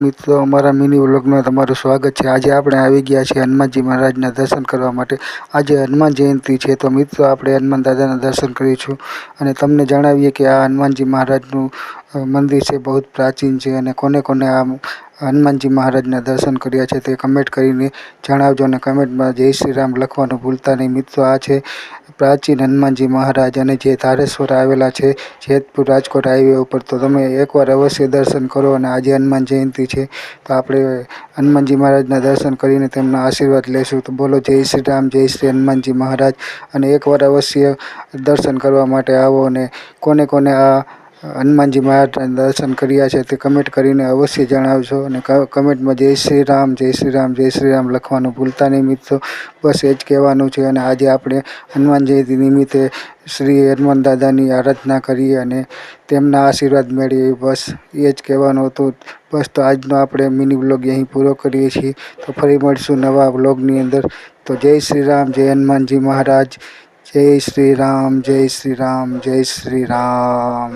મિત્રો, અમારા મિની વ્લોગમાં તમારું સ્વાગત છે। આજે આપણે આવી ગયા છીએ હનુમાનજી મહારાજના દર્શન કરવા માટે। આજે હનુમાન જયંતિ છે, તો મિત્રો આપણે હનુમાન દાદાના દર્શન કરીશું અને તમને જણાવીએ કે આ હનુમાનજી મહારાજનું મંદિર છે, બહુ પ્રાચીન છે અને કોને કોને આ હનુમાનજી મહારાજના દર્શન કર્યા છે તે કમેન્ટ કરીને જણાવજો અને કમેન્ટમાં જય શ્રી રામ લખવાનું ભૂલતા નહીં। મિત્રો, આ છે પ્રાચીન હનુમાનજી મહારાજ અને જે ધારેશ્વર આવેલા છે જેતપુર રાજકોટ હાઈવે ઉપર, તો તમે એકવાર અવશ્ય દર્શન કરો। અને આજે હનુમાન જયંતિ છે, તો આપણે હનુમાનજી મહારાજના દર્શન કરીને તેમના આશીર્વાદ લેશું। તો બોલો જય શ્રી રામ, જય શ્રી હનુમાનજી મહારાજ। અને એકવાર અવશ્ય દર્શન કરવા માટે આવો અને કોને કોને આ હનુમાનજી મહારાજના દર્શન કર્યા છે તે કમેન્ટ કરીને અવશ્ય જણાવજો અને કમેન્ટમાં જય શ્રી રામ, જય શ્રી રામ, જય શ્રી રામ લખવાનું ભૂલતા નહીં। મિત્રો, બસ એ જ કહેવાનું છે અને આજે આપણે હનુમાન જયંતિ નિમિત્તે શ્રી હનુમાન દાદાની આરાધના કરીએ અને તેમના આશીર્વાદ મેળવીએ, બસ એ જ કહેવાનું હતું। બસ, તો આજનો આપણે મિની વ્લોગ અહીં પૂરો કરીએ છીએ। તો ફરી મળીશું નવા વ્લોગની અંદર। તો જય શ્રી રામ, જય હનુમાનજી મહારાજ, જય શ્રી રામ, જય શ્રી રામ, જય શ્રી રામ।